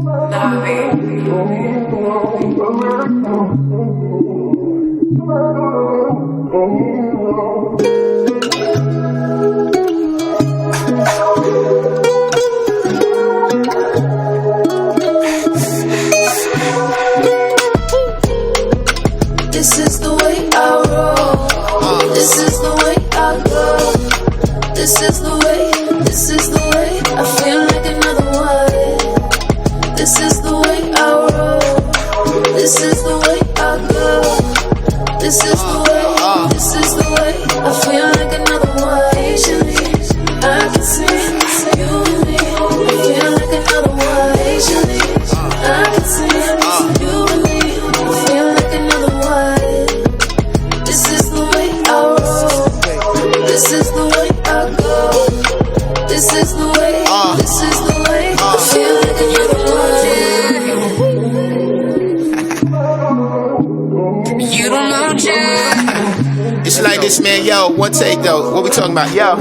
This is the way I roll. This is the way I go. This is the way I feel like another one. This is the way I roll. This is the way I go. This is the way I feel like another one. Patiently, I can see you and me. I feel like another one. Patiently, I can see you and me. I feel like another one. This is the way I roll. This is the way I go. This is the way I feel like another one. You don't know Jack. It's like this, man, yo, one take though. What we talking about? Yo.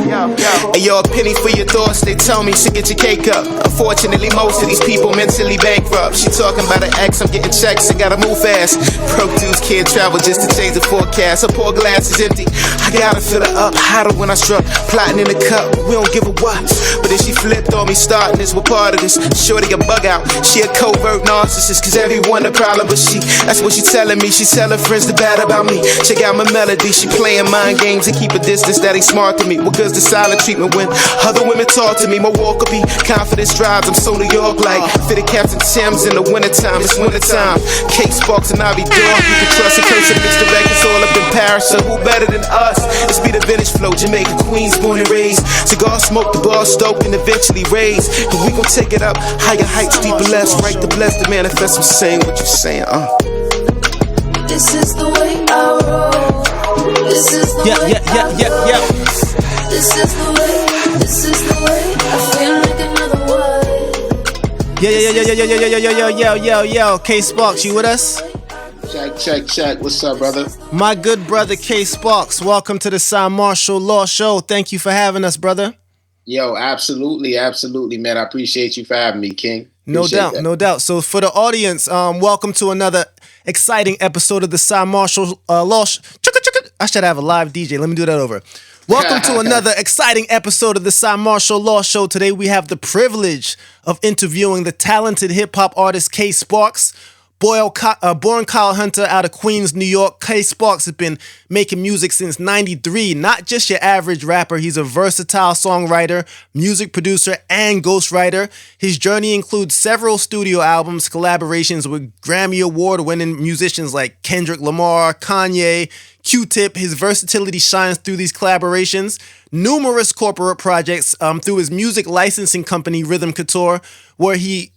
Hey, yo, a penny for your thoughts. They tell me she get your cake up. Unfortunately, most of these people mentally bankrupt. She talking about an ex, I'm getting checks and gotta move fast. Broke dudes can't travel just to change the forecast. Her poor glass is empty. I gotta fill it up. Hotter when I struck. Plotting in the cup. We don't give a what. But then she flipped on me, starting this. What part of this? Shorty a bug out. She a covert narcissist, cause everyone a problem but she. That's what she telling me. She tell her friends the bad about me. Check out my melody. She playing mind games and keep a distance that ain't smart to me. What good's the silent treatment when other women talk to me? My walk will be confidence drives. I'm so New York like fitted Captain Tim's in the wintertime. It's wintertime. Cake Sparks and I be dog. You can trust it. Curse and mix the records all up in Paris. So who better than us? It's be the vintage flow. Jamaica Queens born and raised. Cigar smoke, the bar stoked and eventually raised. And we gon' take it up higher heights, deeper less. Right to bless the manifest. I'm saying what you saying. This is the way I roll. This is the way I go. This is the way I feel like another one. Yo, K Sparks, you with us? Check. What's up, brother? My good brother K Sparks, welcome to the Cymarshall Law Show. Thank you for having us, brother. Yo, absolutely, man. I appreciate you for having me, King. No doubt. So for the audience, welcome to another exciting episode of the Cymarshall Law Show. I should have a live DJ. Let me do that over. Welcome to another exciting episode of the Cymarshall Law Show. Today we have the privilege of interviewing the talented hip-hop artist K Sparks. Born Kyle Hunter out of Queens, New York, K Sparks has been making music since '93. Not just your average rapper, he's a versatile songwriter, music producer, and ghostwriter. His journey includes several studio albums, collaborations with Grammy Award-winning musicians like Kendrick Lamar, Kanye, Q-Tip. His versatility shines through these collaborations. Numerous corporate projects through his music licensing company, Rhythm Couture, where he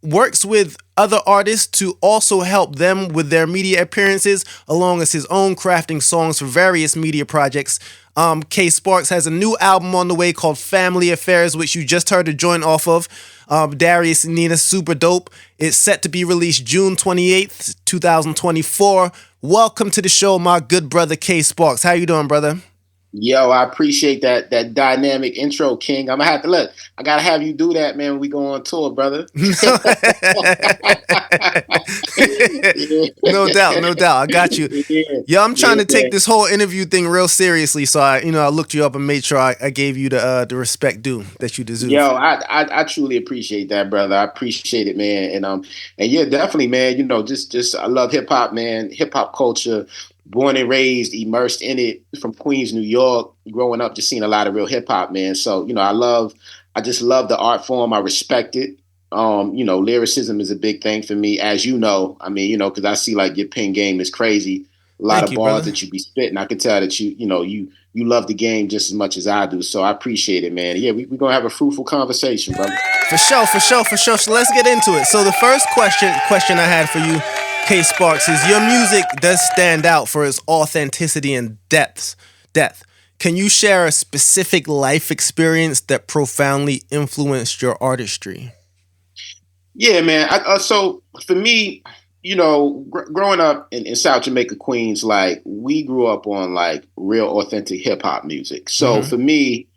works with other artists to also help them with their media appearances, along as his own crafting songs for various media projects. K Sparks has a new album on the way called Family Affairs, which you just heard a joint off of. Darius and Nina, super dope. It's set to be released June 28th, 2024. Welcome to the show, my good brother K Sparks. How you doing, brother? Yo, I appreciate that dynamic intro, King. I'm gonna have to look. I gotta have you do that, man, when we go on tour, brother. No doubt. I got you. Yo, I'm trying to take this whole interview thing real seriously, so I looked you up and made sure I gave you the respect due that you deserve. Yo, I truly appreciate that, brother. I appreciate it, man. And yeah, definitely, man. Just I love hip hop, man. Hip hop culture. Born and raised, immersed in it from Queens, New York, growing up, just seeing a lot of real hip hop, man. So, I just love the art form. I respect it. Lyricism is a big thing for me, as you know. I mean, because I see like your pen game is crazy. A lot of bars that you be spitting. I can tell that you love the game just as much as I do. So I appreciate it, man. Yeah, we're going to have a fruitful conversation, brother. For sure. So let's get into it. So the first question I had for you, K Sparks, is your music does stand out for its authenticity and depth. Can you share a specific life experience that profoundly influenced your artistry? Yeah, man. So for me, growing up in South Jamaica, Queens, like we grew up on like real authentic hip hop music. So for me,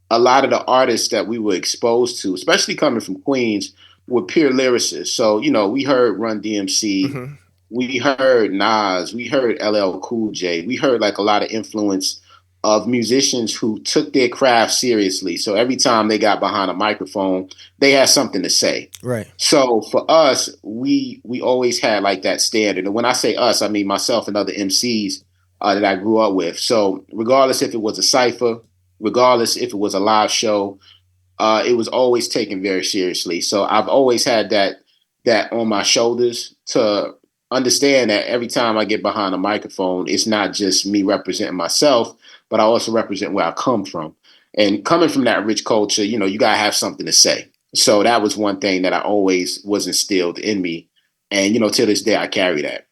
a lot of the artists that we were exposed to, especially coming from Queens, were pure lyricists. So, we heard Run DMC, Mm-hmm. we heard Nas, we heard LL Cool J, we heard like a lot of influence of musicians who took their craft seriously. So every time they got behind a microphone, they had something to say. Right. So for us, we always had like that standard. And when I say us, I mean myself and other MCs that I grew up with. So regardless if it was a cypher, regardless if it was a live show, it was always taken very seriously. So I've always had that on my shoulders to understand that every time I get behind a microphone, it's not just me representing myself, but I also represent where I come from. And coming from that rich culture, you gotta have something to say. So that was one thing that I always was instilled in me. And, to this day, I carry that,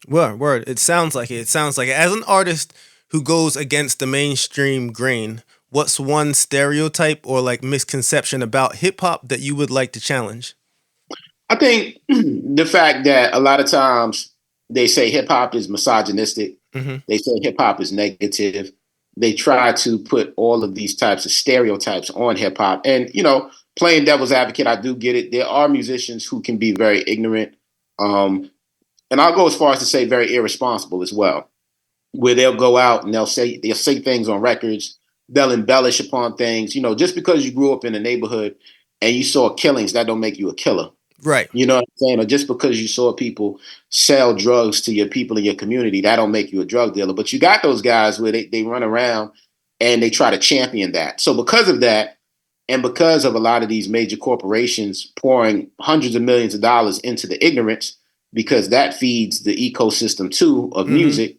Word. It sounds like it. It sounds like it. As an artist who goes against the mainstream grain, what's one stereotype or like misconception about hip hop that you would like to challenge? I think the fact that a lot of times they say hip hop is misogynistic. Mm-hmm. They say hip hop is negative. They try to put all of these types of stereotypes on hip hop. And, playing devil's advocate, I do get it. There are musicians who can be very ignorant. And I'll go as far as to say very irresponsible as well, where they'll go out and they'll say things on records. They'll embellish upon things. Just because you grew up in a neighborhood and you saw killings, that don't make you a killer. Right. You know what I'm saying? Or just because you saw people sell drugs to your people in your community, that don't make you a drug dealer. But you got those guys where they run around and they try to champion that. So because of that, and because of a lot of these major corporations pouring hundreds of millions of dollars into the ignorance, because that feeds the ecosystem too of music,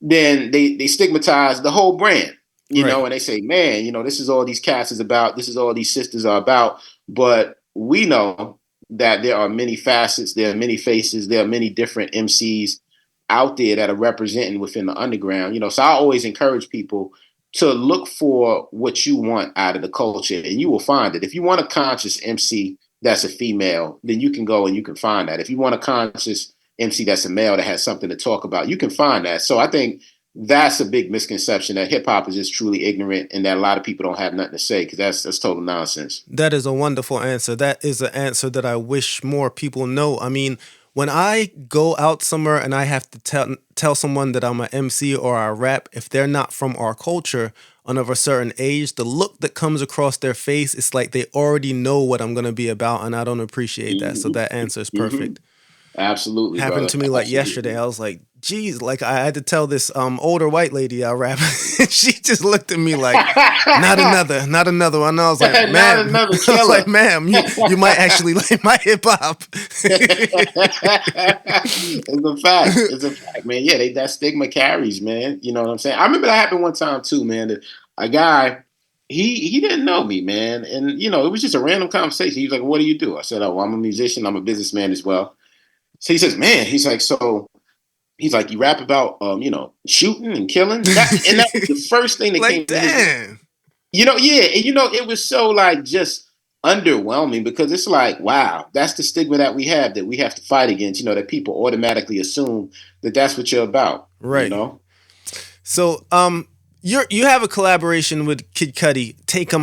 then they stigmatize the whole brand, and they say, man, this is all these cats is about, this is all these sisters are about. But we know that there are many facets, there are many faces, there are many different MCs out there that are representing within the underground. So I always encourage people to look for what you want out of the culture, and you will find it. If you want a conscious MC that's a female, then you can go and you can find that. If you want a conscious MC that's a male that has something to talk about, you can find that. So I think that's a big misconception, that hip hop is just truly ignorant and that a lot of people don't have nothing to say, because that's total nonsense. That is a wonderful answer. That is an answer that I wish more people know. I mean, when I go out somewhere and I have to tell someone that I'm an MC or I rap, if they're not from our culture and of a certain age, the look that comes across their face, it's like they already know what I'm going to be about, and I don't appreciate that. So that answer is perfect. Absolutely. Happened to me like yesterday. I was like, geez, like I had to tell this older white lady I rap. She just looked at me like, not another one. And I was like, ma'am, not another killer. I was like, ma'am, you might actually like my hip hop. It's a fact, man. Yeah, that stigma carries, man. You know what I'm saying? I remember that happened one time too, man. That a guy, he didn't know me, man. And, it was just a random conversation. He was like, what do you do? I said, oh, well, I'm a musician. I'm a businessman as well. So he says, man, he's like, you rap about, shooting and killing? That was the first thing that like, came to damn. Yeah. And, it was so like just underwhelming, because it's like, wow, that's the stigma that we have to fight against, that people automatically assume that that's what you're about. Right. So, you have a collaboration with Kid Cudi, Take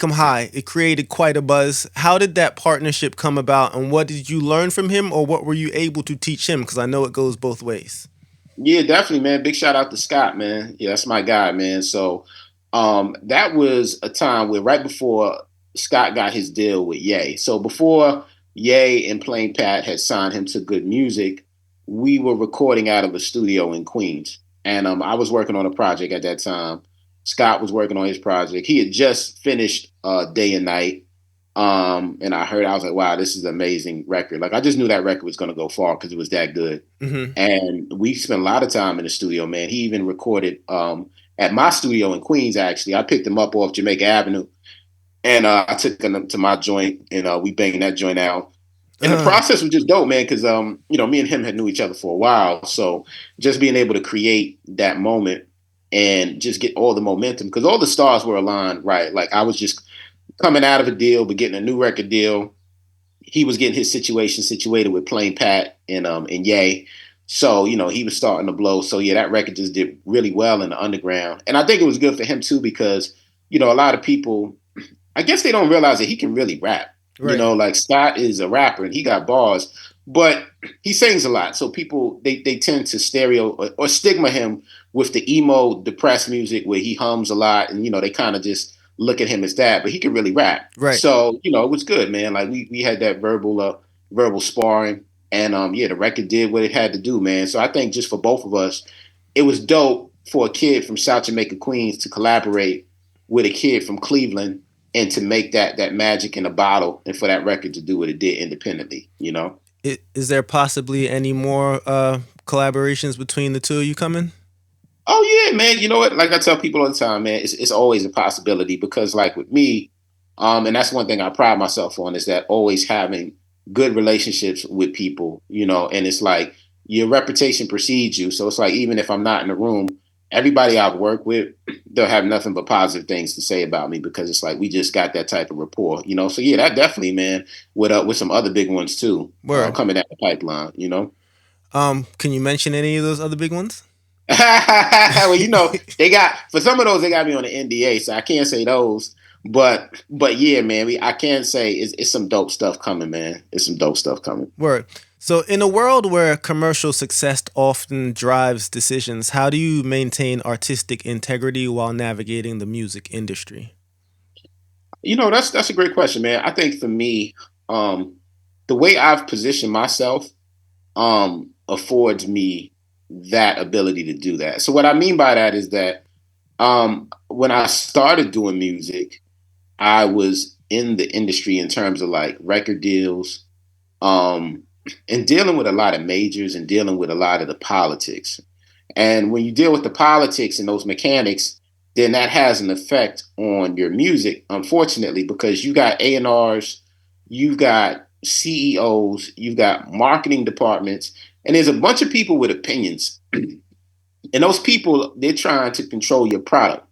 'em High. It created quite a buzz. How did that partnership come about, and what did you learn from him, or what were you able to teach him? Because I know it goes both ways. Yeah, definitely, man. Big shout out to Scott, man. Yeah, that's my guy, man. So that was a time where right before Scott got his deal with Ye. So before Ye and Plain Pat had signed him to Good Music, we were recording out of a studio in Queens. And I was working on a project at that time. Scott was working on his project. He had just finished Day and Night. And I was like, wow, this is an amazing record. Like, I just knew that record was going to go far because it was that good. Mm-hmm. And we spent a lot of time in the studio, man. He even recorded at my studio in Queens, actually. I picked him up off Jamaica Avenue. And I took him to my joint, and we banged that joint out. And the process was just dope, man, because, me and him had knew each other for a while. So just being able to create that moment and just get all the momentum, because all the stars were aligned, right? Like, I was just coming out of a deal, but getting a new record deal. He was getting his situation situated with Plain Pat and Ye. So, he was starting to blow. So, yeah, that record just did really well in the underground. And I think it was good for him, too, because, a lot of people, I guess they don't realize that he can really rap. Right. Like Scott is a rapper and he got bars, but he sings a lot. So people they tend to stereo or stigma him with the emo depressed music where he hums a lot, and they kind of just look at him as that. But he can really rap. Right. So it was good, man. Like we had that verbal sparring, and yeah, the record did what it had to do, man. So I think just for both of us, it was dope for a kid from South Jamaica, Queens, to collaborate with a kid from Cleveland and to make that magic in a bottle, and for that record to do what it did independently. Is there possibly any more collaborations between the two of you coming? Oh yeah, man. You know what? Like I tell people all the time, man, it's always a possibility because, like with me, and that's one thing I pride myself on is that always having good relationships with people, and it's like your reputation precedes you. So it's like even if I'm not in the room, everybody I've worked with, they'll have nothing but positive things to say about me because it's like we just got that type of rapport. So yeah, that definitely, man, with some other big ones too, Word. coming down the pipeline. Can you mention any of those other big ones? Well, they got for some of those they got me on the NDA, so I can't say those. But yeah, man, I can say it's some dope stuff coming, man. It's some dope stuff coming. Word. So in a world where commercial success often drives decisions, how do you maintain artistic integrity while navigating the music industry? That's a great question, man. I think for me, the way I've positioned myself affords me that ability to do that. So what I mean by that is that when I started doing music, I was in the industry in terms of like record deals, and dealing with a lot of majors and dealing with a lot of the politics. And when you deal with the politics and those mechanics, then that has an effect on your music, unfortunately, because you got A&Rs, you've got CEOs, you've got marketing departments, and there's a bunch of people with opinions. And those people, they're trying to control your product.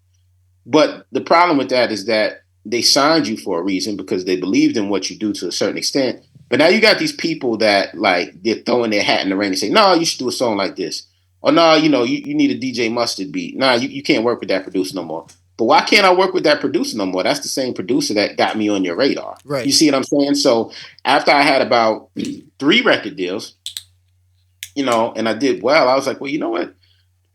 But the problem with that is that they signed you for a reason because they believed in what you do to a certain extent. But now you got these people that like they're throwing their hat in the ring and say, no, you should do a song like this. Or no, you need a DJ Mustard beat. No, you can't work with that producer no more. But why can't I work with that producer no more? That's the same producer that got me on your radar. Right. You see what I'm saying? So after I had about 3 record deals, and I did well, I was like, well, you know what?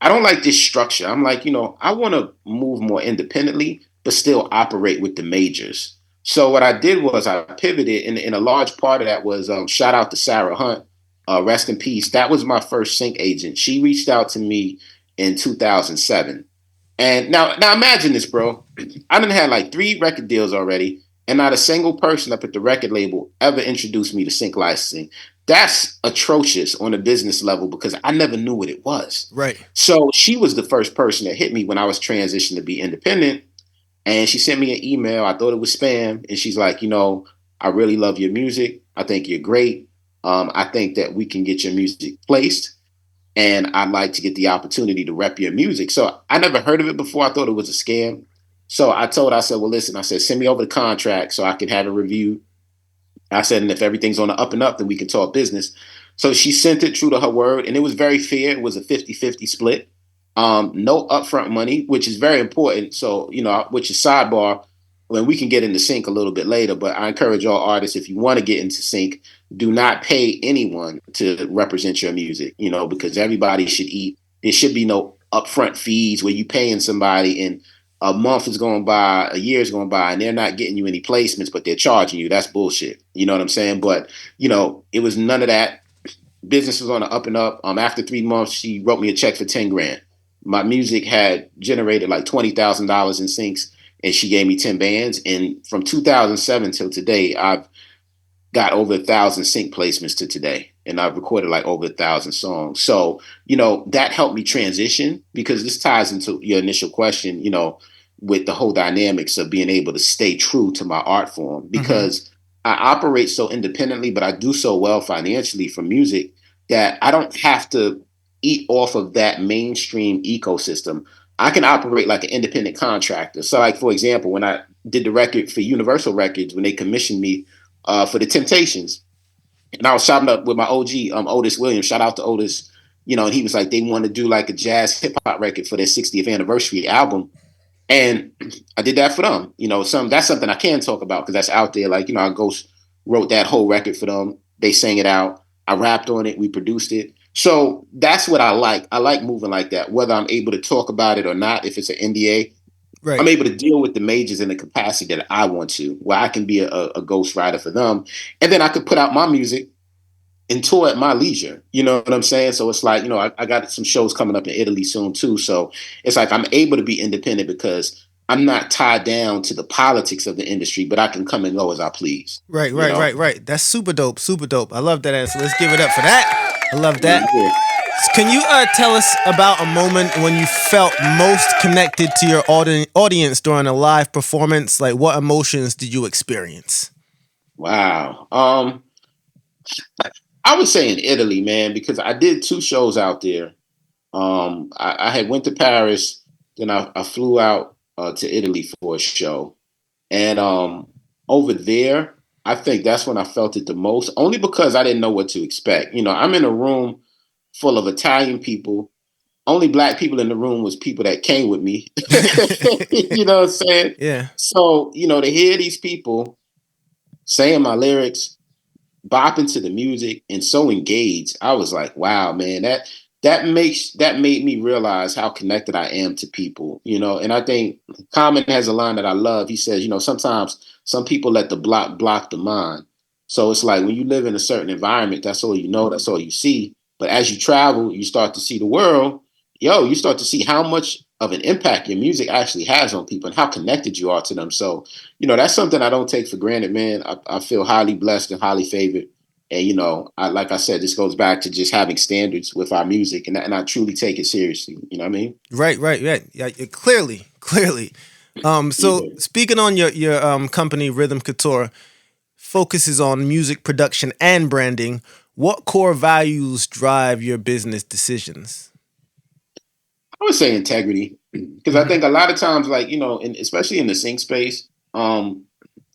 I don't like this structure. I'm like, I want to move more independently, but still operate with the majors. So what I did was I pivoted, and a large part of that was shout out to Sarah Hunt, rest in peace. That was my first sync agent. She reached out to me in 2007. And now imagine this, bro. I done had like 3 record deals already, and not a single person up at the record label ever introduced me to sync licensing. That's atrocious on a business level because I never knew what it was. Right. So she was the first person that hit me when I was transitioning to be independent. And she sent me an email. I thought it was spam. And she's like, I really love your music. I think you're great. I think that we can get your music placed. And I'd like to get the opportunity to rep your music. So I never heard of it before. I thought it was a scam. So I said, well, listen, I said, send me over the contract so I can have it reviewed. I said, and if everything's on the up and up, then we can talk business. So she sent it true to her word. And it was very fair. It was a 50-50 split. No upfront money, which is very important. So, which is sidebar, when we can get into sync a little bit later, but I encourage all artists, if you want to get into sync, do not pay anyone to represent your music, because everybody should eat. There should be no upfront fees where you paying somebody and a month is going by, a year is going by, and they're not getting you any placements, but they're charging you. That's bullshit. You know what I'm saying? But, it was none of that. Business was on the up and up. After 3 months, she wrote me a check for 10 grand. My music had generated like $20,000 in syncs, and she gave me 10 bands. And from 2007 till today, I've got over 1,000 sync placements to today. And I've recorded like over 1,000 songs. So, that helped me transition because this ties into your initial question, with the whole dynamics of being able to stay true to my art form because I operate so independently, but I do so well financially for music that I don't have to eat off of that mainstream ecosystem. I can operate like an independent contractor. So like, for example, when I did the record for Universal Records, when they commissioned me for the Temptations, and I was shopping up with my OG, Otis Williams, shout out to Otis, and he was like, they want to do like a jazz hip hop record for their 60th anniversary album. And I did that for them. That's something I can talk about because that's out there. Like, I go wrote that whole record for them. They sang it out. I rapped on it. We produced it. So that's what I like. I like moving like that, whether I'm able to talk about it or not. If it's an NDA, Right. I'm able to deal with the majors in the capacity that I want to, where I can be a ghostwriter for them. And then I could put out my music and tour at my leisure. You know what I'm saying? So it's like, I got some shows coming up in Italy soon too. So it's like I'm able to be independent because I'm not tied down to the politics of the industry, but I can come and go as I please. Right. That's super dope. Super dope. I love that answer. Let's give it up for that. I love that. Yeah. Can you tell us about a moment when you felt most connected to your audience during a live performance? Like, what emotions did you experience? Wow. I would say in Italy, man, because I did 2 shows out there. I had went to Paris, then I flew out to Italy for a show, and over there, I think that's when I felt it the most. Only because I didn't know what to expect. I'm in a room full of Italian people. Only black people in the room was people that came with me. You know what I'm saying? Yeah. So to hear these people saying my lyrics, bopping to the music, and so engaged, I was like, wow, man, that made me realize how connected I am to people, and I think Common has a line that I love. He says, sometimes some people let the block the mind. So it's like when you live in a certain environment, that's all you know, that's all you see. But as you travel, you start to see the world. You start to see how much of an impact your music actually has on people and how connected you are to them. So, that's something I don't take for granted, man. I feel highly blessed and highly favored. And, like I said, this goes back to just having standards with our music. And I truly take it seriously. You know what I mean? Right. Yeah, clearly. So Yeah. speaking on your company, Rhythm Couture, focuses on music production and branding. What core values drive your business decisions? I would say integrity, because I think a lot of times, like, and especially in the sync space, a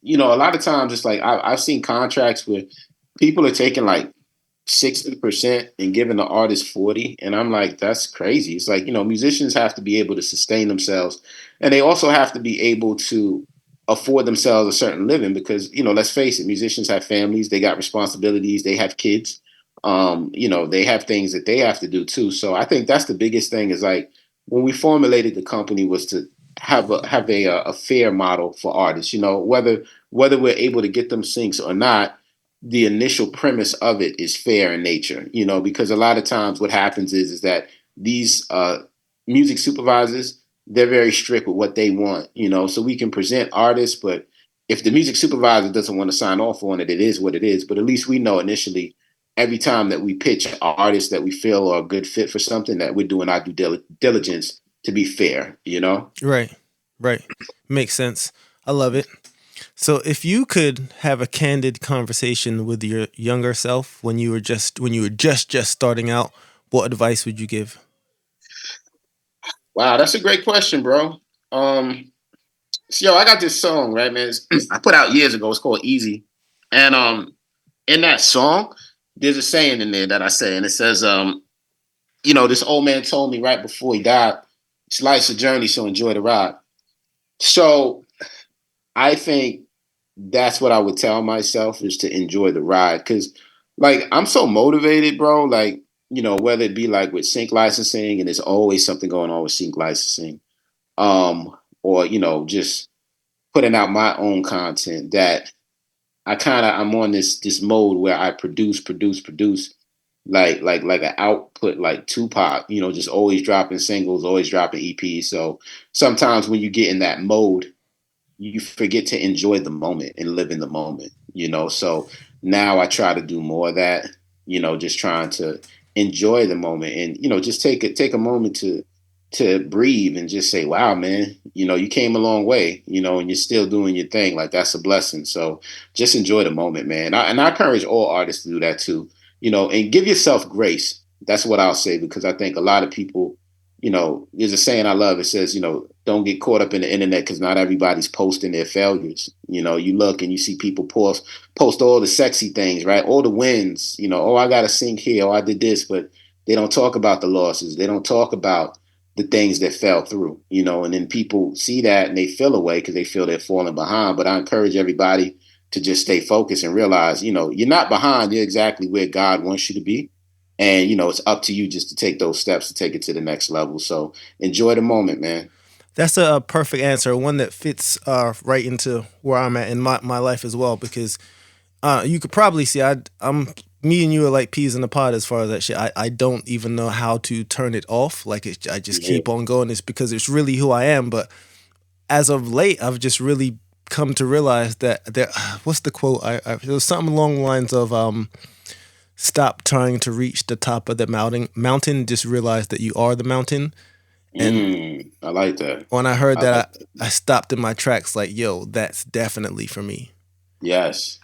lot of times it's like I've seen contracts where people are taking like 60% and giving the artist 40. And I'm like, that's crazy. It's like, musicians have to be able to sustain themselves, and they also have to be able to afford themselves a certain living because, let's face it, musicians have families, they got responsibilities, they have kids, they have things that they have to do too. So I think that's the biggest thing is like when we formulated the company was to have a fair model for artists, whether we're able to get them syncs or not. The initial premise of it is fair in nature, because a lot of times what happens is that these music supervisors, they're very strict with what they want, so we can present artists, but if the music supervisor doesn't want to sign off on it, it is what it is. But at least we know initially, every time that we pitch artists that we feel are a good fit for something, that we're doing our due diligence to be fair, Right. Makes sense. I love it. So if you could have a candid conversation with your younger self when you were just starting out, what advice would you give? Wow, that's a great question, bro. So I got this song, right, man? I put out years ago. It's called Easy. And in that song, there's a saying in there that I say, and it says, this old man told me right before he died, it's life's a journey, so enjoy the ride. So I think that's what I would tell myself is to enjoy the ride. Cause like I'm so motivated, bro. Like, whether it be like with sync licensing, and there's always something going on with sync licensing, or, just putting out my own content that I'm on this mode where I produce, like an output like Tupac, just always dropping singles, always dropping EPs. So sometimes when you get in that mode, you forget to enjoy the moment and live in the moment, So now I try to do more of that, just trying to enjoy the moment and, just take a moment to breathe and just say, wow, man, you came a long way, and you're still doing your thing. Like that's a blessing. So just enjoy the moment, man. And I encourage all artists to do that too, and give yourself grace. That's what I'll say, because I think a lot of people, there's a saying I love. It says, don't get caught up in the internet because not everybody's posting their failures. You look and you see people post all the sexy things, right? All the wins, oh, I got to sing here. Oh, I did this, but they don't talk about the losses. They don't talk about the things that fell through, and then people see that and they feel away because they feel they're falling behind. But I encourage everybody to just stay focused and realize, you're not behind. You're exactly where God wants you to be. And, it's up to you just to take those steps to take it to the next level. So enjoy the moment, man. That's a perfect answer, one that fits right into where I'm at in my life as well. Because you could probably see I'm me and you are like peas in the pod as far as that shit. I don't even know how to turn it off. Like I just keep on going. It's because it's really who I am. But as of late, I've just really come to realize that there. What's the quote? It was something along the lines of stop trying to reach the top of the mountain. Just realize that you are the mountain. And I like that. When I heard that, I stopped in my tracks like, yo, that's definitely for me. Yes,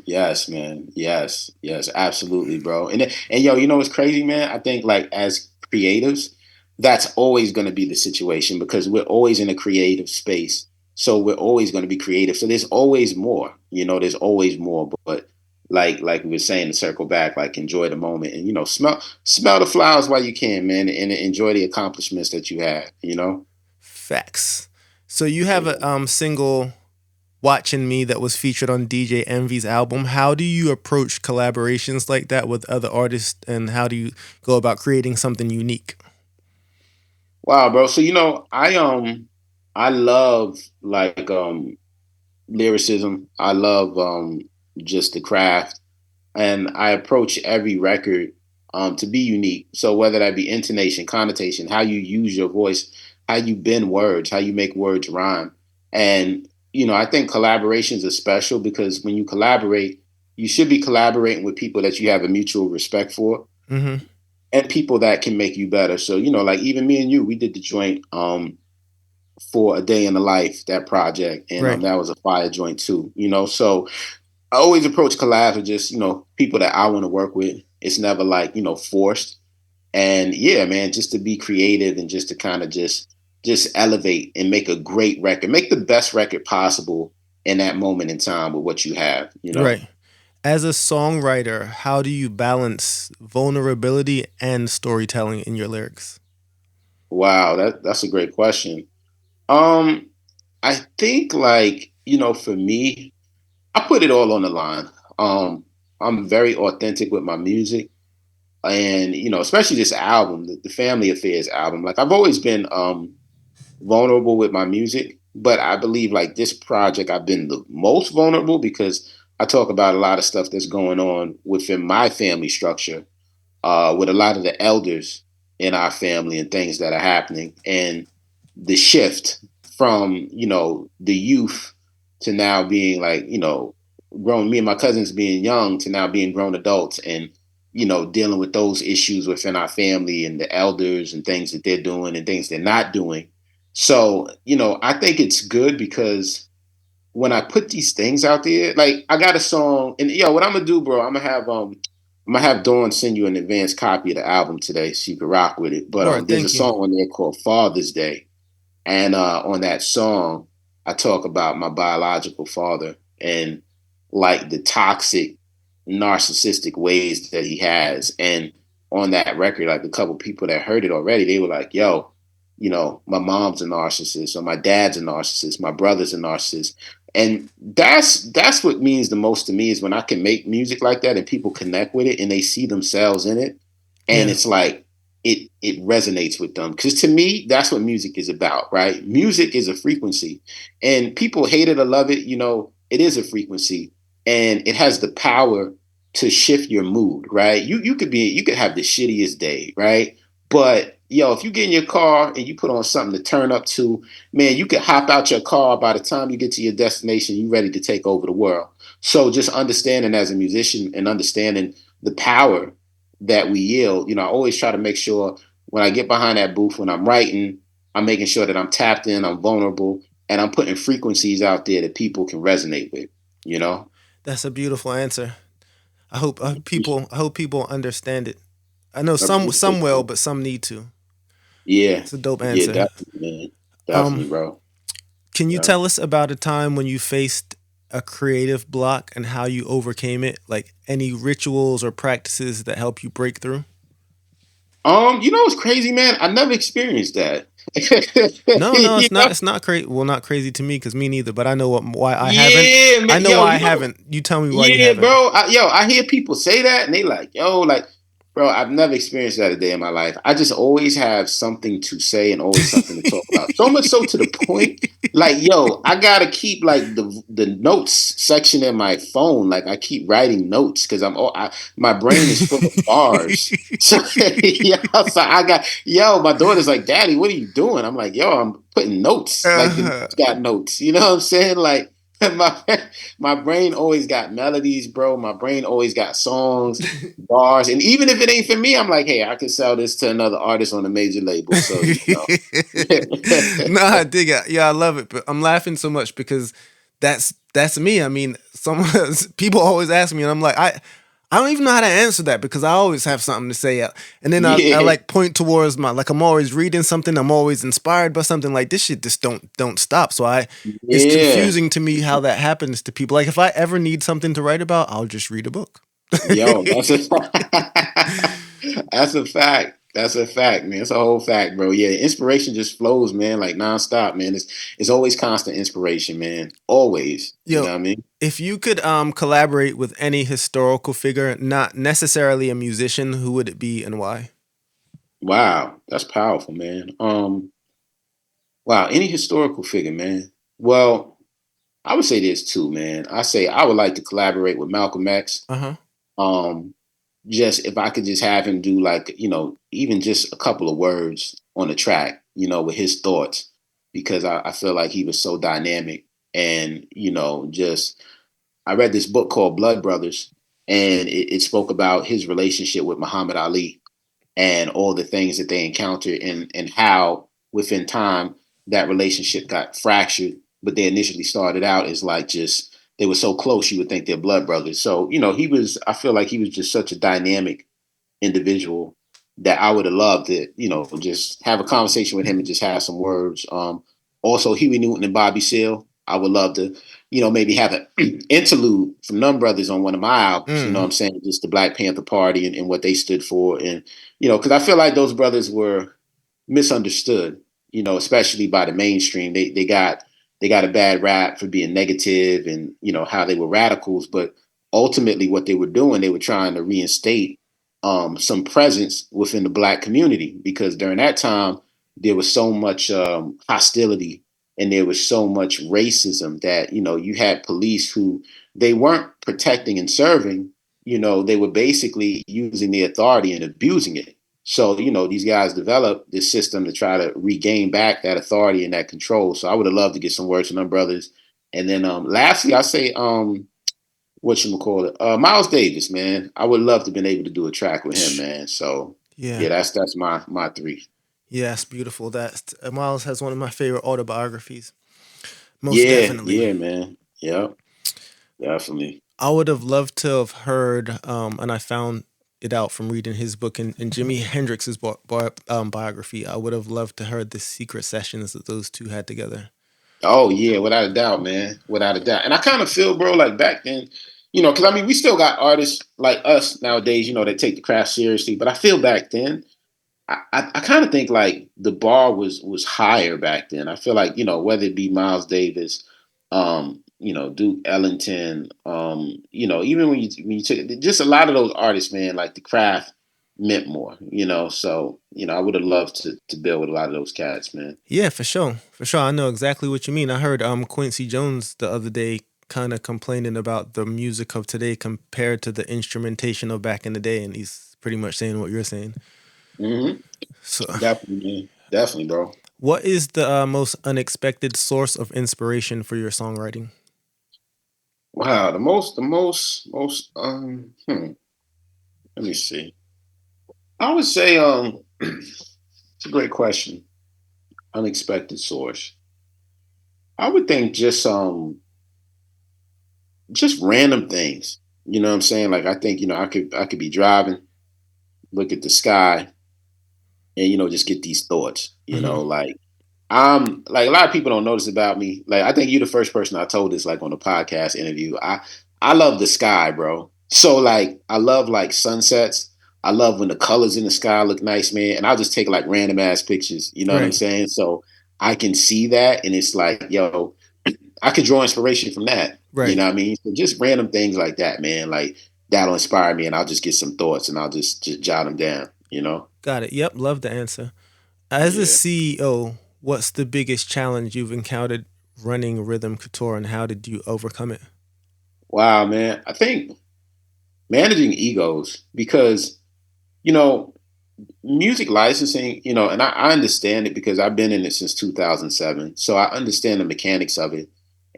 man. Yes, absolutely, bro. And yo, what's crazy, man? I think like as creatives, that's always going to be the situation because we're always in a creative space. So we're always going to be creative. So there's always more, there's always more. But like we were saying, to circle back, like enjoy the moment and, smell the flowers while you can, man, and enjoy the accomplishments that you have, Facts. So you have a single, Watching Me, that was featured on DJ Envy's album. How do you approach collaborations like that with other artists, and how do you go about creating something unique? Wow, bro. So, I love like lyricism. I love just the craft, and I approach every record to be unique. So whether that be intonation, connotation, how you use your voice, how you bend words, how you make words rhyme. And, I think collaborations are special because when you collaborate, you should be collaborating with people that you have a mutual respect for and people that can make you better. So, like even me and you, we did the joint for A Day in the Life, that project. And that was a fire joint too, so I always approach collabs with just, people that I want to work with. It's never like, forced. And yeah, man, just to be creative and just to kind of just elevate and make a great record, make the best record possible in that moment in time with what you have, Right. As a songwriter, how do you balance vulnerability and storytelling in your lyrics? Wow, that's a great question. I think like, for me, I put it all on the line. I'm very authentic with my music. And, especially this album, the Family Affairs album, like I've always been vulnerable with my music, but I believe like this project, I've been the most vulnerable because I talk about a lot of stuff that's going on within my family structure, with a lot of the elders in our family and things that are happening. And the shift from, the youth to now being like, grown, me and my cousins being young to now being grown adults and, dealing with those issues within our family and the elders and things that they're doing and things they're not doing. So, I think it's good because when I put these things out there, like I got a song and what I'm gonna do, bro, I'm gonna have Dawn send you an advanced copy of the album today so you can rock with it. But there's a song on there called Father's Day. And on that song, I talk about my biological father and like the toxic, narcissistic ways that he has. And on that record, like a couple people that heard it already, they were like, yo, my mom's a narcissist or my dad's a narcissist, my brother's a narcissist. And that's what means the most to me is when I can make music like that and people connect with it and they see themselves in it. And it's like, it resonates with them. Because to me, that's what music is about, right? Music is a frequency. And people hate it or love it, it is a frequency. And it has the power to shift your mood, right? You could have the shittiest day, right? But if you get in your car and you put on something to turn up to, man, you could hop out your car. By the time you get to your destination, you're ready to take over the world. So just understanding as a musician and understanding the power that we yield, I always try to make sure when I get behind that booth, when I'm writing, I'm making sure that I'm tapped in, I'm vulnerable, and I'm putting frequencies out there that people can resonate with, That's a beautiful answer. I hope people understand it. I know some will, but some need to. Yeah. It's a dope answer. Yeah, definitely, man. Definitely, bro. Can you tell us about a time when you faced a creative block and how you overcame it? Like any rituals or practices that help you break through? It's crazy, man. I never experienced that. No, You it's not. know? It's not crazy. Well, not crazy to me because me neither. But I know why I haven't. Yeah, I man. know Yo, why I you know, haven't. You tell me why you yeah, haven't. bro. I hear people say that, and they like, yo, like, bro, I've never experienced that a day in my life. I just always have something to say and always something to talk about. So much so to the point, like, yo, I gotta keep like the notes section in my phone. Like, I keep writing notes because my brain is full of bars. So, yeah, so I got, yo, my daughter's like, Daddy, what are you doing? I'm like, yo, I'm putting notes. Like the Uh-huh. notes got notes. You know what I'm saying? Like my my brain always got melodies, bro. My brain always got songs, bars, and even if it ain't for me, I'm like, hey, I can sell this to another artist on a major label. So you know, No, I dig it. Yeah, I love it. But I'm laughing so much because that's me. I mean, some people always ask me, and I'm like, I don't even know how to answer that because I always have something to say. And then I yeah, like point towards my like I'm always reading something. I'm always inspired by something. Like this shit just don't stop. So it's yeah, confusing to me how that happens to people. Like if I ever need something to write about, I'll just read a book. yo, that's a that's a fact. That's a fact, man. It's a whole fact, bro. Yeah, inspiration just flows, man, like nonstop, man. It's always constant inspiration, man. Always. You Yo, know what I mean? if you could collaborate with any historical figure, not necessarily a musician, who would it be and why? Wow, that's powerful, man. Wow, any historical figure, man. Well, I would say this too, man. I say I would like to collaborate with Malcolm X. Uh huh. Um, just if I could just have him do like, even just a couple of words on the track, with his thoughts, because I feel like he was so dynamic and, just I read this book called Blood Brothers, and it spoke about his relationship with Muhammad Ali and all the things that they encountered and how within time that relationship got fractured. But they initially started out as like just they were so close you would think they're blood brothers. So, I feel like he was just such a dynamic individual that I would have loved to, just have a conversation with him and just have some words. Also Huey Newton and Bobby Seale. I would love to, maybe have an interlude from Num Brothers on one of my albums, you know what Mm. I'm saying? Just the Black Panther Party and what they stood for. And, because I feel like those brothers were misunderstood, especially by the mainstream. They got a bad rap for being negative and, how they were radicals, but ultimately what they were doing, they were trying to reinstate some presence within the Black community, because during that time there was so much hostility and there was so much racism that you had police who they weren't protecting and serving. They were basically using the authority and abusing it. So these guys developed this system to try to regain back that authority and that control. So I would have loved to get some words from them brothers. And then lastly, I say what you call it, Miles Davis, man. I would love to have been able to do a track with him, man. So Yeah. yeah, that's my three. Yes, beautiful. That Miles has one of my favorite autobiographies. Most Yeah, definitely. yeah, man. Yep, definitely. I would have loved to have heard, and I found it out from reading his book and Jimi Hendrix's biography. I would have loved to heard the secret sessions that those two had together. Oh yeah, without a doubt, man. Without a doubt. And I kind of feel, bro, like back then, because I mean, we still got artists like us nowadays, that take the craft seriously. But I feel back then, I kind of think like the bar was higher back then. I feel like whether it be Miles Davis, Duke Ellington, even when you took just a lot of those artists, man, like the craft meant more. So I would have loved to build with a lot of those cats, man. Yeah, for sure. For sure. I know exactly what you mean. I heard Quincy Jones the other day kind of complaining about the music of today compared to the instrumentation of back in the day, and he's pretty much saying what you're saying. Hmm. So, Definitely, man. Definitely, bro. what is the most unexpected source of inspiration for your songwriting? Wow, the most. Let me see. I would say it's a great question. Unexpected source. I would think just random things. You know what I'm saying? Like I think I could be driving, look at the sky, and just get these thoughts. Hmm. Like I'm like a lot of people don't notice about me. Like I think you're the first person I told this like on a podcast interview. I love the sky, bro. So like I love like sunsets. I love when the colors in the sky look nice, man. And I'll just take like random ass pictures. You know what I'm Right. saying? So I can see that, and it's like, yo, I could draw inspiration from that. You Right. know what I mean? So just random things like that, man. Like that'll inspire me, and I'll just get some thoughts, and I'll just jot them down. You know? Got it. Yep. Love the answer. As a Yeah. CEO, what's the biggest challenge you've encountered running Rhythm Couture, and how did you overcome it? Wow, man. I think managing egos because you know music licensing, and I understand it because I've been in it since 2007. So I understand the mechanics of it.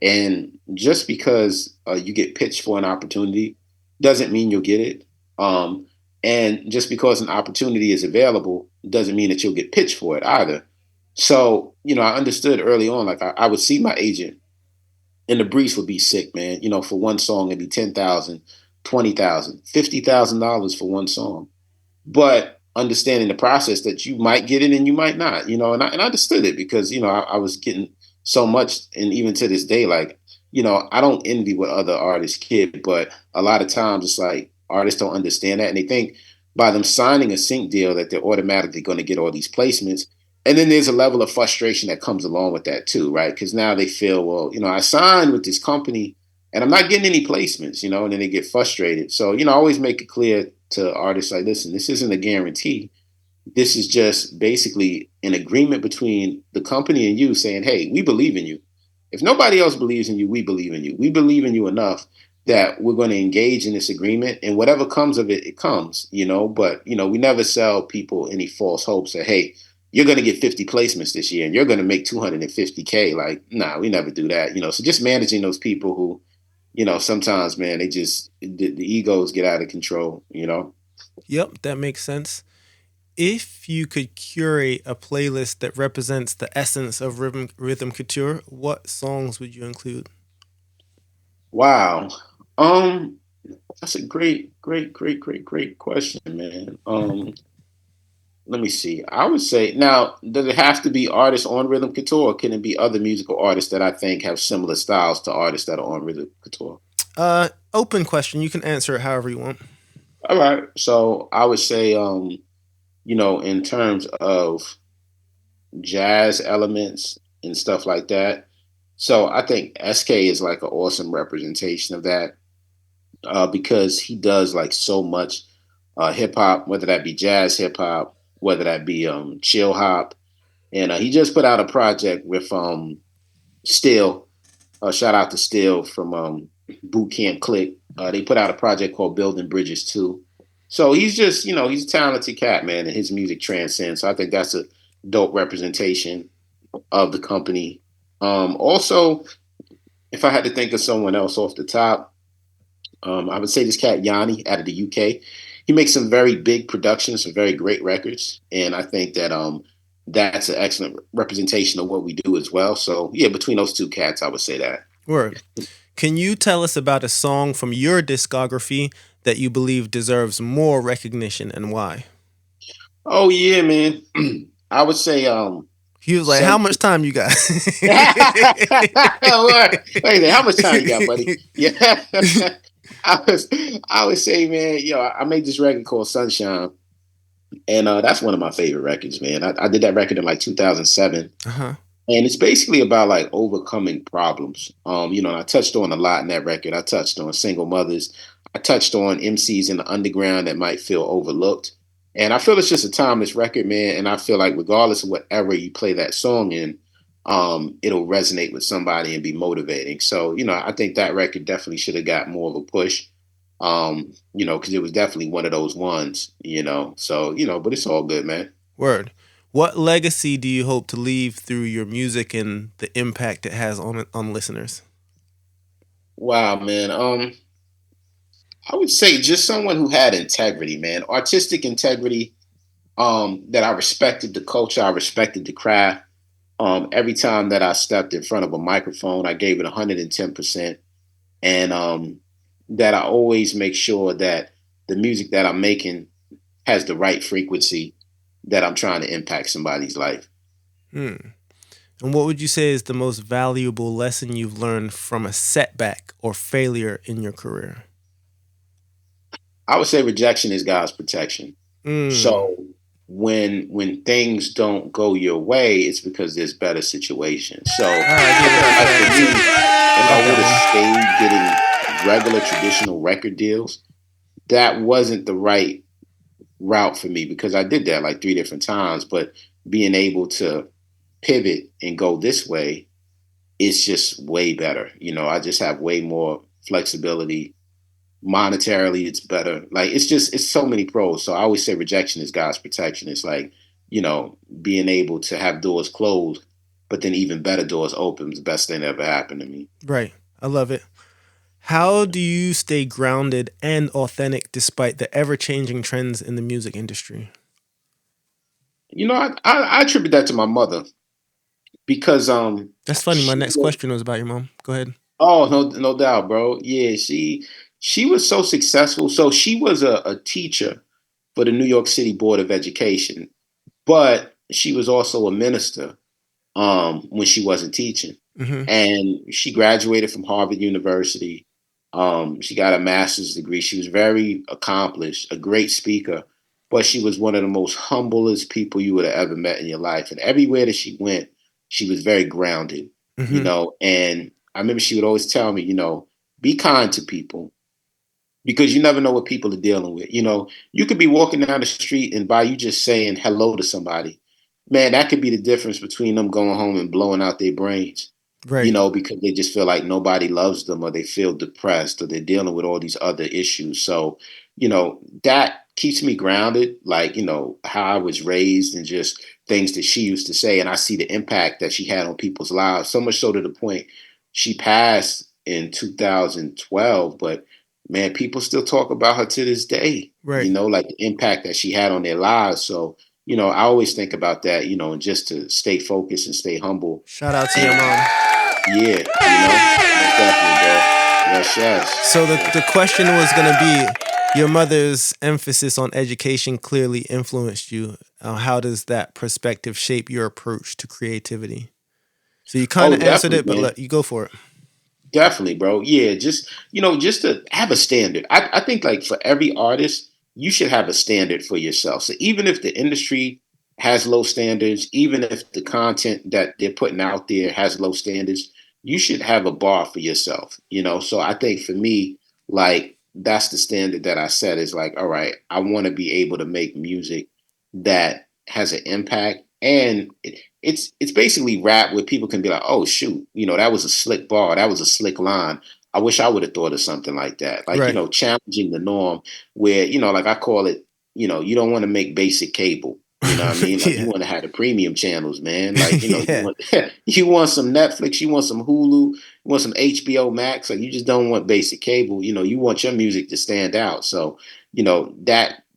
And just because you get pitched for an opportunity doesn't mean you'll get it. Um, and just because an opportunity is available doesn't mean that you'll get pitched for it either. So, I understood early on, like I would see my agent and the briefs would be sick, man. For one song, it'd be 10,000, 20,000, $50,000 for one song, but understanding the process that you might get it and you might not, and I understood it because I was getting so much, and even to this day, like I don't envy what other artists get, but a lot of times it's like artists don't understand that, and they think by them signing a sync deal that they're automatically going to get all these placements. And then there's a level of frustration that comes along with that too, right? Because now they feel, well, I signed with this company and I'm not getting any placements, and then they get frustrated. So, I always make it clear to artists like, listen, this isn't a guarantee. This is just basically an agreement between the company and you saying, hey, we believe in you. If nobody else believes in you, we believe in you. We believe in you enough that we're going to engage in this agreement, and whatever comes of it, it comes, but, we never sell people any false hopes that, hey, you're going to get 50 placements this year and you're going to make 250K. Like, nah, we never do that, so just managing those people who, sometimes, man, the egos get out of control. Yep, that makes sense. If you could curate a playlist that represents the essence of Rhythm Couture, what songs would you include? Wow. Um, that's a great question, man. Let me see. I would say now, does it have to be artists on Rhythm Couture, or can it be other musical artists that I think have similar styles to artists that are on Rhythm Couture? Open question. You can answer it however you want. All right. So I would say, in terms of jazz elements and stuff like that. So I think SK is like an awesome representation of that because he does like so much hip hop, whether that be jazz hip hop, whether that be chill hop, and he just put out a project with Still. Shout out to Still from Boot Camp Click. They put out a project called Building Bridges too. So he's just, he's a talented cat, man, and his music transcends. So I think that's a dope representation of the company. Also, if I had to think of someone else off the top, I would say this cat Yanni out of the UK. He makes some very big productions, some very great records, and I think that that's an excellent representation of what we do as well. So yeah, between those two cats, I would say that. Word. Can you tell us about a song from your discography that you believe deserves more recognition and why? Oh yeah, man. I would say He was like, "How much time you got?" Wait a minute, how much time you got, buddy? Yeah. I would say, man, I made this record called Sunshine, and that's one of my favorite records, man. I did that record in like 2007. Uh-huh. And it's basically about like overcoming problems. And I touched on a lot in that record. I touched on single mothers. I touched on MCs in the underground that might feel overlooked. And I feel it's just a timeless record, man. And I feel like regardless of whatever you play that song in, it'll resonate with somebody and be motivating. So, I think that record definitely should have got more of a push. Because it was definitely one of those ones. So, but it's all good, man. Word. What legacy do you hope to leave through your music and the impact it has on listeners? Wow, man. I would say just someone who had integrity, man. Artistic integrity. That I respected the culture, I respected the craft. Every time that I stepped in front of a microphone, I gave it 110%, and that I always make sure that the music that I'm making has the right frequency that I'm trying to impact somebody's life. Hmm. And what would you say is the most valuable lesson you've learned from a setback or failure in your career? I would say rejection is God's protection. Mm. So when things don't go your way, it's because there's better situations. So I I give it think a like fair for answer. me, I if I like would have that stayed getting regular traditional record deals, that wasn't the right route for me because I did that like three different times. But being able to pivot and go this way, it's just way better. I just have way more flexibility. Monetarily, it's better. Like it's so many pros. So I always say rejection is God's protection. It's like, being able to have doors closed, but then even better doors open is the best thing that ever happened to me. one. Right. I love it. How do you stay grounded and authentic despite the ever changing trends in the music industry? I attribute that to my mother because That's funny. My she next was question was about your mom. Go ahead. oh no doubt, bro. Yeah, she was so successful. So she was a teacher for the New York City Board of Education, but she was also a minister when she wasn't teaching. Hmm. And she graduated from Harvard University. She got a master's degree. She was very accomplished, a great speaker, but she was one of the most humblest people you would have ever met in your life. And everywhere that she went, she was very grounded, Hmm. And I remember she would always tell me, be kind to people because you never know what people are dealing with. You could be walking down the street and by you just saying hello to somebody, man, that could be the difference between them going home and blowing out their brains, Right. because they just feel like nobody loves them or they feel depressed or they're dealing with all these other issues. So, that keeps me grounded, like, how I was raised and just things that she used to say. And I see the impact that she had on people's lives, so much so to the point she passed in 2012, but man, people still talk about her to this day, Right. like the impact that she had on their lives. So, I always think about that, and just to stay focused and stay humble. Shout out to your And mom. yeah, most definitely, bro. Yes, yes. So the question was going to be your mother's emphasis on education clearly influenced you. How does that perspective shape your approach to creativity? So you kind Oh, of answered definitely, it, but man. let you go for it. Definitely, bro. Yeah, just to have a standard. I think like for every artist, you should have a standard for yourself. So even if the industry has low standards, even if the content that they're putting out there has low standards, you should have a bar for yourself. So I think for me, like that's the standard that I set is like, all right, I want to be able to make music that has an impact and it's basically rap where people can be like, oh shoot, that was a slick bar, that was a slick line. I wish I would have thought of something like that. Like, Right. challenging the norm where, like I call it, you don't want to make basic cable. You know what I mean? Like you Yeah. want to have the premium channels, man. Like, you Yeah. want you want some Netflix, you want some Hulu, you want some HBO Max. Like you just don't want basic cable. You want your music to stand out. So,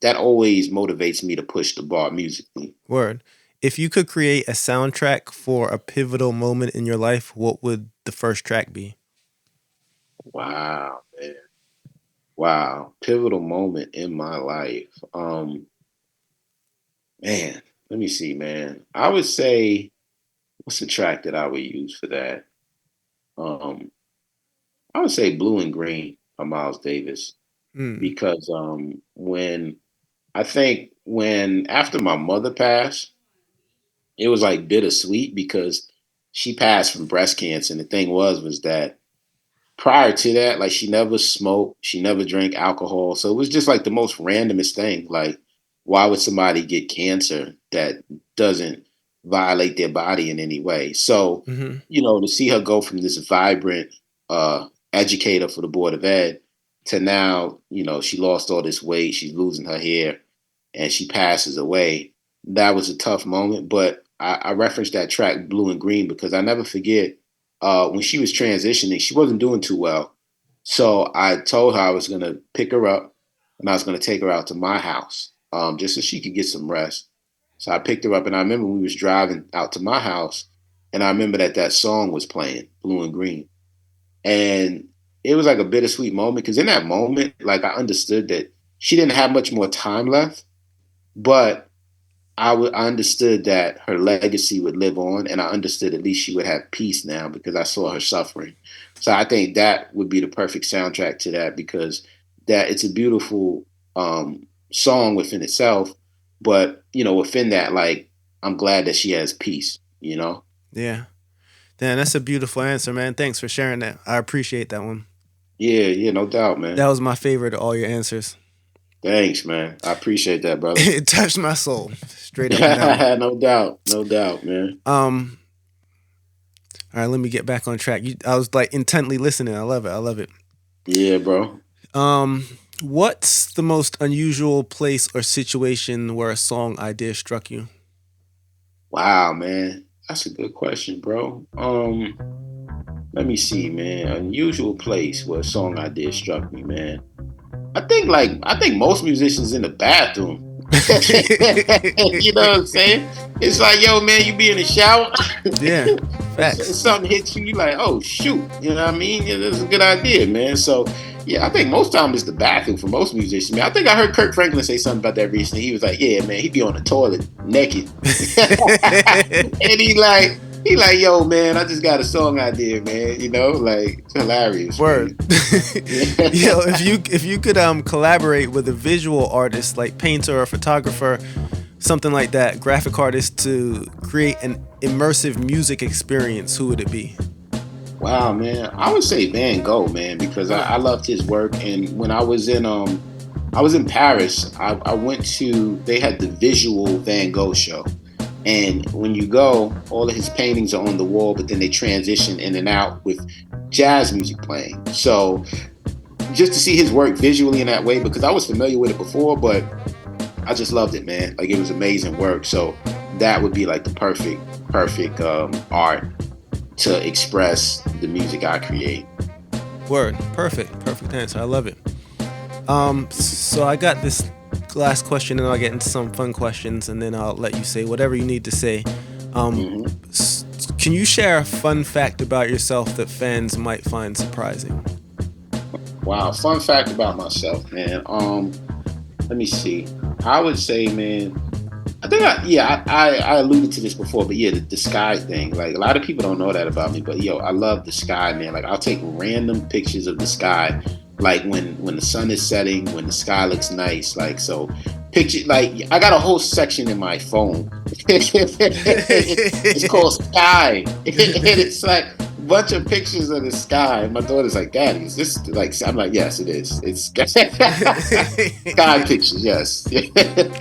that always motivates me to push the bar musically. Word. If you could create a soundtrack for a pivotal moment in your life, what would the first track be? Wow, man. Wow. Pivotal moment in my life. Man, let me see, man. I would say what's the track that I would use for that? Um, I would say Blue and Green by Miles Davis Mm. because when after my mother passed, it was like bittersweet because she passed from breast cancer. And the thing was that prior to that, like she never smoked, she never drank alcohol. So it was just like the most randomest thing. Like, why would somebody get cancer that doesn't violate their body in any way? So, Hmm. to see her go from this vibrant educator for the Board of Ed to now, she lost all this weight, she's losing her hair, and she passes away. That was a tough moment, but I referenced that track Blue and Green because I never forget when she was transitioning, she wasn't doing too well. So I told her I was going to pick her up and I was going to take her out to my house just so she could get some rest. So I picked her up and I remember we was driving out to my house and I remember that song was playing, Blue and Green. And it was like a bittersweet moment because in that moment, like I understood that she didn't have much more time left, but I understood that her legacy would live on, and I understood at least she would have peace now because I saw her suffering. So I think that would be the perfect soundtrack to that because that it's a beautiful song within itself. But, within that, like, I'm glad that she has peace, Yeah. Damn, that's a beautiful answer, man. Thanks for sharing that. I appreciate that one. Yeah, no doubt, man. That was my favorite of all your answers. Thanks, man. I appreciate that, brother. It touched my soul. Straight up and down. No doubt, man. All right, let me get back on track. I was like intently listening. I love it. Yeah, bro. What's the most unusual place or situation where a song idea struck you? Wow, man. That's a good question, bro. Let me see, man. Unusual place where a song idea struck me, man. I think most musicians in the bathroom. You know what I'm saying? It's like, yo, man, you be in the shower. Yeah, facts. Something hits you, you like, oh shoot. You know what I mean? Yeah, that's a good idea, man. So yeah, I think most time it's the bathroom for most musicians. Man, I think I heard Kirk Franklin say something about that recently. He was like, yeah, man, he be on the toilet naked. And he like, yo, man, I just got a song idea, man. Like, it's hilarious. Word. Yo, if you could collaborate with a visual artist like painter or photographer, something like that, graphic artist, to create an immersive music experience, who would it be? Wow, man, I would say Van Gogh, man, because I loved his work. And when I was in Paris, I went to, they had the visual Van Gogh show. And when you go, all of his paintings are on the wall, but then they transition in and out with jazz music playing. So just to see his work visually in that way, because I was familiar with it before, but I just loved it, man. Like, it was amazing work. So that would be like the perfect art to express the music I create. Word. Perfect answer. I love it. So I got this last question, and I'll get into some fun questions, and then I'll let you say whatever you need to say. Can you share a fun fact about yourself that fans might find surprising? Wow, fun fact about myself, man. Let me see. I would say, man, I think I alluded to this before, but yeah, the sky thing. Like, a lot of people don't know that about me, but yo, I love the sky, man. Like, I'll take random pictures of the sky, like when the sun is setting, when the sky looks nice. Like, so picture, like, I got a whole section in my phone. It's called Sky. And it's like a bunch of pictures of the sky. My daughter's like, Daddy, is this like, I'm like, yes, it is. It's sky pictures, yes.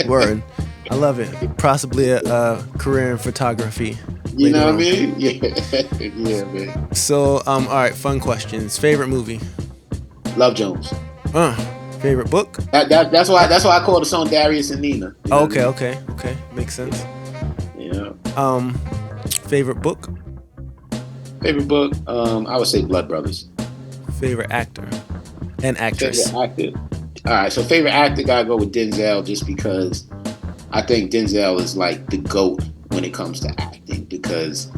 Word. I love it. Possibly a career in photography. You know what I mean? Yeah, man. So, all right, fun questions. Favorite movie? Love Jones. Favorite book? That's why I call the song Darius and Nina. Okay. Makes sense. Yeah. Favorite book? Favorite book? I would say Blood Brothers. Favorite actor and actress? Favorite actor. All right, so favorite actor, gotta go with Denzel, just because I think Denzel is like the GOAT when it comes to acting, because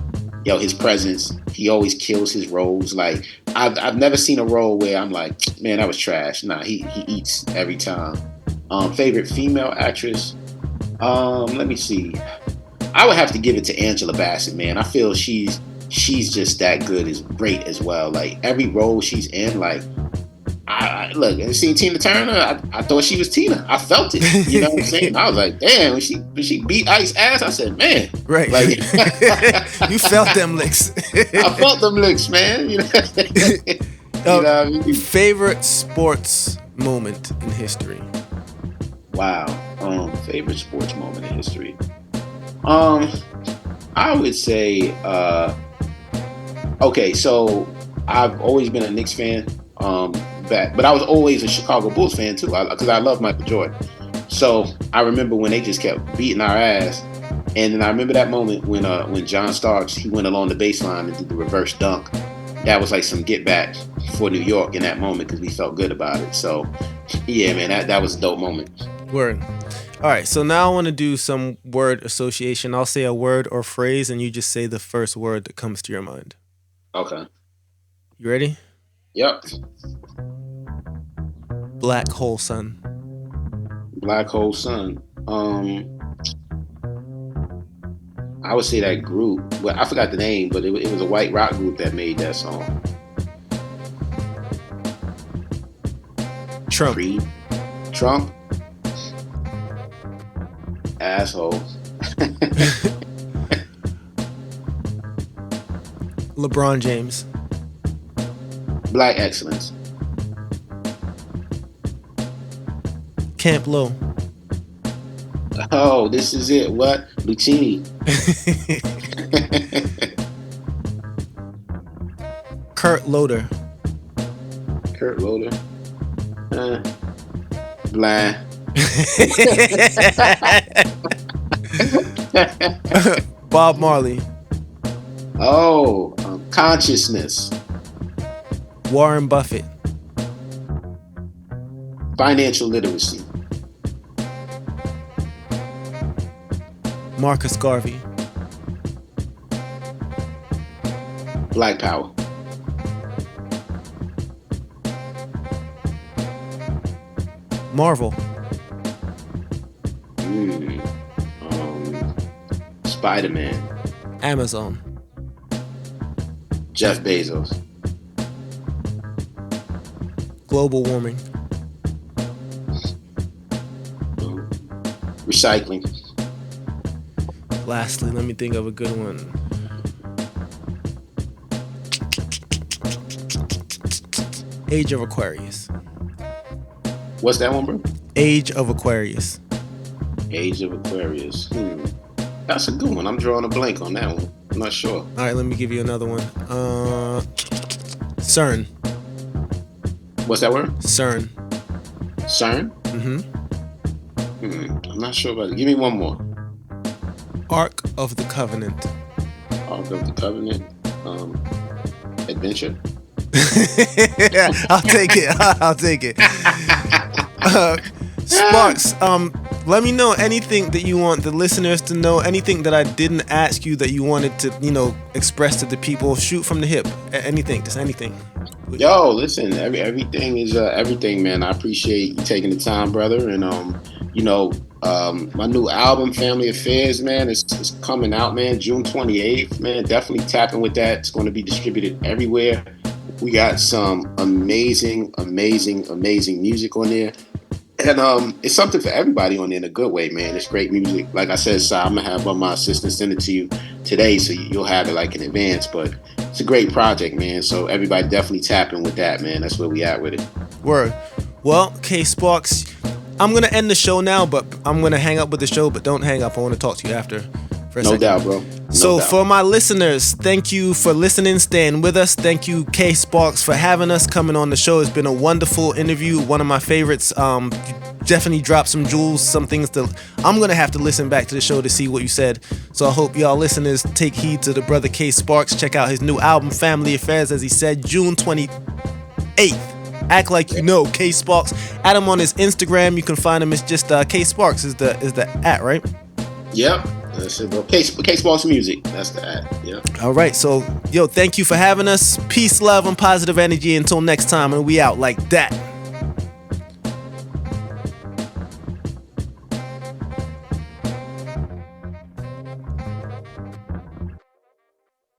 his presence, he always kills his roles. Like, I've never seen a role where I'm like, man, that was trash. Nah, he eats every time. Favorite female actress? Let me see. I would have to give it to Angela Bassett, man. I feel she's just that good, is great as well. Like, every role she's in, like, I look, and seen Tina Turner, I thought she was Tina. I felt it. You know what I'm saying? I was like, damn, when she beat Ice ass, I said, man. Right. Like, you felt them licks. I felt them licks, man. You know what I mean? Favorite sports moment in history? Wow. Favorite sports moment in history. I would say, okay, so I've always been a Knicks fan. But I was always a Chicago Bulls fan too, because I love Michael Jordan. So I remember when they just kept beating our ass, and then I remember that moment when John Starks, he went along the baseline and did the reverse dunk. That was like some get back for New York in that moment, because we felt good about it. So yeah, man, that was a dope moment. Word. All right, so now I want to do some word association. I'll say a word or phrase, and you just say the first word that comes to your mind. Okay. You ready? Yep. Black hole sun. Black hole sun. I would say that group, but I forgot the name, but it was a white rock group that made that song. Trump. Creed. Trump. Asshole. LeBron James. Black excellence. Camp Low. Oh, this is it. What? Lucini. Kurt Loder. Kurt Loder. Blind. Bob Marley. Oh, consciousness. Warren Buffett. Financial literacy. Marcus Garvey. Black power. Marvel. Spider-Man. Amazon. Jeff Bezos. Global warming. Recycling. Lastly, let me think of a good one. Age of Aquarius. What's that one, bro? Age of Aquarius. Age of Aquarius. That's a good one. I'm drawing a blank on that one. I'm not sure. All right, let me give you another one. CERN. What's that word? CERN. CERN? I'm not sure about it. Give me one more. Ark of the Covenant. Ark of the Covenant. Adventure. Yeah, I'll take it. I'll take it. Sparks, let me know anything that you want the listeners to know, anything that I didn't ask you that you wanted to, express to the people. Shoot from the hip. Anything, just anything. Yo, listen, everything is everything, man. I appreciate you taking the time, brother. And my new album, Family Affairs, man, is coming out, man, June 28th, man. Definitely tapping with that. It's going to be distributed everywhere. We got some amazing music on there. And it's something for everybody on there in a good way, man. It's great music. Like I said, Si, I'm going to have one of my assistants send it to you today, so you'll have it like in advance. But it's a great project, man. So everybody definitely tapping with that, man. That's where we at with it. Word. Well, K Sparks, I'm going to end the show now, but I'm going to hang up with the show, but don't hang up. I want to talk to you after for a second. No doubt, bro. So for my listeners, thank you for listening, staying with us. Thank you, K Sparks, for having us, coming on the show. It's been a wonderful interview, one of my favorites. Definitely dropped some jewels, some things that I'm going to have to listen back to the show to see what you said. So I hope y'all listeners take heed to the brother K Sparks. Check out his new album, Family Affairs, as he said, June 28th. Act like you know K Sparks. Add him on his Instagram. You can find him. It's just K Sparks is the @ right? Yep. That's it, bro. K Sparks Music. That's the @ Yep. All right. So, thank you for having us. Peace, love, and positive energy. Until next time, and we out like that.